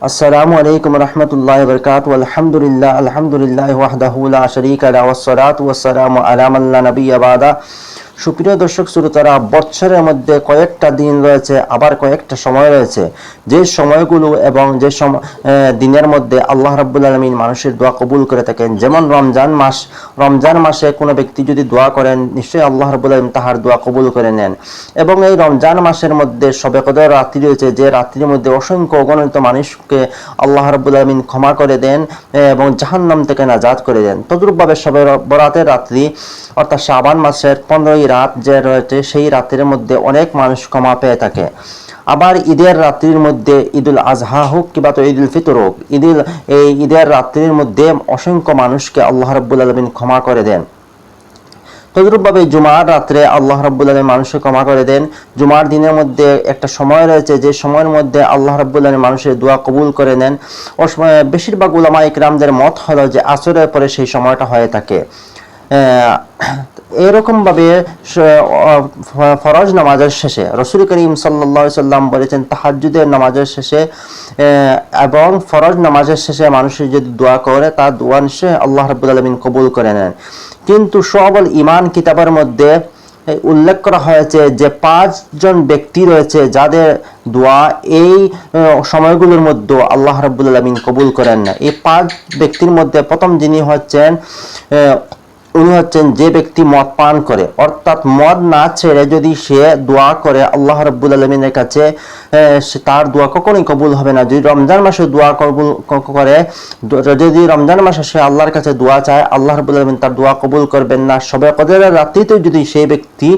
अस्सलामु अलैकुम रहमतुल्लाहि व बरकातुहू अल्हम्दुलिल्लाह वहदहु ला शरीका लहु वस्सलातु वस्सलामु अला मान ला नबिय्या बादा। সুপ্রিয় দর্শক শ্রোতারা, বছরের মধ্যে কয়েকটা দিন রয়েছে, আবার কয়েকটা সময় রয়েছে, যে সময়গুলো এবং যে দিনের মধ্যে আল্লাহ রাব্বুল আলামিন মানুষের দোয়া কবুল করে থাকেন। যেমন রমজান মাস, রমজান মাসে কোনো ব্যক্তি যদি দোয়া করেন, নিশ্চয়ই আল্লাহ রাব্বুল আলামিন তাহার দোয়া কবুল করে নেন। এবং এই রমজান মাসের মধ্যে শবে কদর রাত্রি রয়েছে, যে রাত্রির মধ্যে অসংখ্য অগণিত মানুষকে আল্লাহ রাব্বুল আলামিন ক্ষমা করে দেন এবং জাহান্নাম থেকে নাজাত করে দেন। তদ্রূপভাবে শবে বরাতের রাত্রি অর্থাৎ শাবান মাসের 15ই রাত যে রয়েছে, সেই রাতের মধ্যে অনেক মানুষ ক্ষমা পেয়ে থাকে। আবার ঈদের রাত্রির মধ্যে ঈদুল আজহা হোক কিংবা তো ঈদুল ফিতর হোক, এই ঈদের রাত্রির মধ্যে অসংখ্য মানুষকে আল্লাহ রাব্বুল আলামিন ক্ষমা করে দেন। তদ্রূপভাবে জুমার রাত্রে আল্লাহ রাব্বুল আলামিন মানুষকে ক্ষমা করে দেন। জুমার দিনের মধ্যে একটা সময় রয়েছে, যে সময়ের মধ্যে আল্লাহ রাব্বুল আলামিন মানুষের দোয়া কবুল করে নেন। বেশিরভাগ উলামা ইকরামদের মত হলো যে আসরের পরে সেই সময়টা হয়ে থাকে। এরকমভাবে ফরজ নামাজের শেষে রাসূল করিম সাল্লাল্লাহু আলাইহি সাল্লাম বলেছেন, তাহাজ্জুদের নামাজের শেষে এবং ফরজ নামাজের শেষে মানুষের যদি দোয়া করে, তার দোয়া নিশ্চয়ই আল্লাহ রাব্বুল আলামিন কবুল করে নেন। কিন্তু শুআবুল ঈমান কিতাবের মধ্যে উল্লেখ করা হয়েছে যে 5 জন ব্যক্তি রয়েছে যাদের দোয়া এই সময়গুলোর মধ্যে আল্লাহ রাব্বুল আলামিন কবুল করেন না। এই 5 ব্যক্তির মধ্যে প্রথম যিনি হচ্ছেন, উনি হচ্ছেন যে ব্যক্তি মদ পান করে, অর্থাৎ মদ না ছেড়ে যদি সে দোয়া করে আল্লাহ রাব্বুল আলামিনের কাছে, তার দোয়া কখনোই কবুল হবে না। যদি রমজান মাসে দোয়া কবুল করে, যদি রমজান মাসে সে আল্লাহর কাছে দোয়া চায়, আল্লাহ রাব্বুল আলামিন তার দোয়া কবুল করবেন না। শবে কদরের রাত্রিতে যদি সেই ব্যক্তি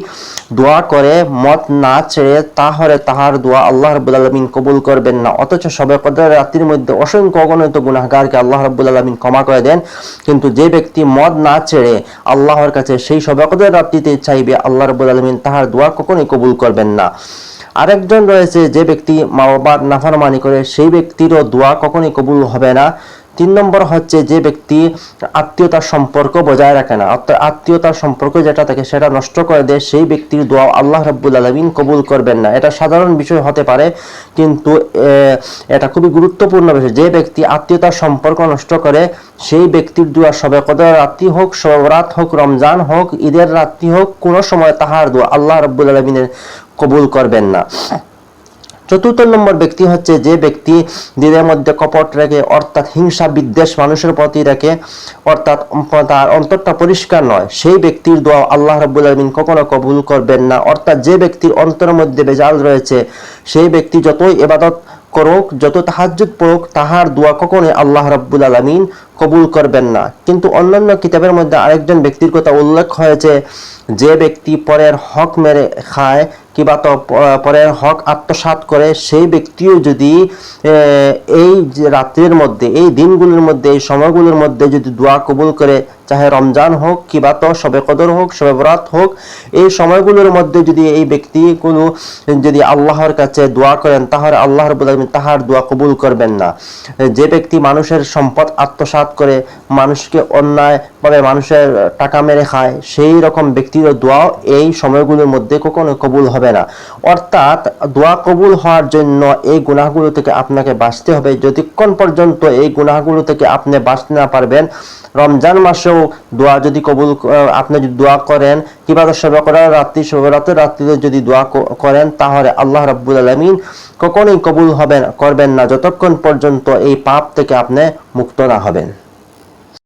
দোয়া করে মদ না ছেড়ে, তাহলে তাহার দোয়া আল্লাহ রাব্বুল আলামিন কবুল করবেন না। অথচ শবে কদরের রাত্রির মধ্যে অসংখ্য অগণিত গুনাহগারকে আল্লাহ রাব্বুল আলামিন ক্ষমা করে দেন। কিন্তু যে ব্যক্তি মদ না ছেড়ে আল্লাহর কাছে সেই শবে কদরের রাত্রিতে চাইবে, আল্লাহ রাব্বুল আলামিন তাহার দোয়া কখনোই কবুল করবেন না। আরেকজন রয়েছে, যে ব্যক্তি মা বাবার নাফরমানি করে, সেই ব্যক্তিরও দোয়া কখনোই কবুল হবে না। 3 নম্বর হচ্ছে যে ব্যক্তি আত্মীয়তার সম্পর্ক বজায় রাখে না, অর্থাৎ আত্মীয়তার সম্পর্ক যেটা থাকে সেটা নষ্ট করে দেয়, সেই ব্যক্তির দোয়া আল্লাহ রাব্বুল আলামিন কবুল করবেন না। এটা সাধারণ বিষয় হতে পারে, কিন্তু এটা খুবই গুরুত্বপূর্ণ বিষয়। যে ব্যক্তি আত্মীয়তার সম্পর্ক নষ্ট করে, সেই ব্যক্তির দোয়া শবে কদর রাত্রি হোক, শবে বরাত হোক, রমজান হোক, ঈদের রাত্রি হোক, কোনো সময় তাহার দোয়া আল্লাহ রাব্বুল আলামিনের কবুল করবেন না। 4 নম্বর ব্যক্তি হচ্ছে যে ব্যক্তি দিলের মধ্যে কপট রেখে, অর্থাৎ হিংসা বিদ্বেষ মানুষের প্রতি রেখে, অর্থাৎ তার অন্তরটা পরিষ্কার নয়, সেই ব্যক্তির দোয়া আল্লাহ রাব্বুল আলামিন কখনো কবুল করবেন না। অর্থাৎ যে ব্যক্তির অন্তরের মধ্যে বেজাল রয়েছে, সেই ব্যক্তি যতই ইবাদত করুক, যত তাহাজ্জুদ পড়ুক, তাহার দোয়া কখনোই আল্লাহ রাব্বুল আলামিন কবুল করবেন না। কিন্তু অন্যান্য কিতাবের মধ্যে আরেকজন ব্যক্তির কথা উল্লেখ হয়েছে, যে ব্যক্তি পরের হক মেরে খায় কিংবা তো পরের হক আত্মসাৎ করে, সেই ব্যক্তিও যদি এই রাত্রির মধ্যে, এই দিনগুলোর মধ্যে, এই সময়গুলোর মধ্যে যদি দোয়া কবুল করে, চাহে রমজান হোক কিংবা তো শবে কদর হোক, শবে বরাত হোক, এই সময়গুলোর মধ্যে যদি এই ব্যক্তি কোনো যদি আল্লাহর কাছে দোয়া করেন, তাহলে আল্লাহ রাব্বুল আলামিন তাহার দোয়া কবুল করবেন না। যে ব্যক্তি মানুষের সম্পদ আত্মসাৎ করে, মানুষকে অন্যায়ভাবে মানুষের টাকা মেরে খায়, সেই রকম ব্যক্তির দোয়াও এই সময়গুলোর মধ্যে কখনো কবুল হবে না। অর্থাৎ দোয়া কবুল হওয়ার জন্য এই গুনাহগুলো থেকে আপনাকে বাঁচতে হবে। যতক্ষণ পর্যন্ত এই গুনাহগুলো থেকে আপনি বাঁচতে না পারবেন, রমজান মাসেও দোয়া যদি কবুল, আপনি যদি দোয়া করেন কিংবা শবে কদরের রাত্রি, শবে বরাতের রাত্রিতে যদি দোয়া করেন, তাহলে আল্লাহ রাব্বুল আলামিন কখনোই কবুল করবেন না, যতক্ষণ পর্যন্ত এই পাপ থেকে আপনি মুক্ত না হবেন।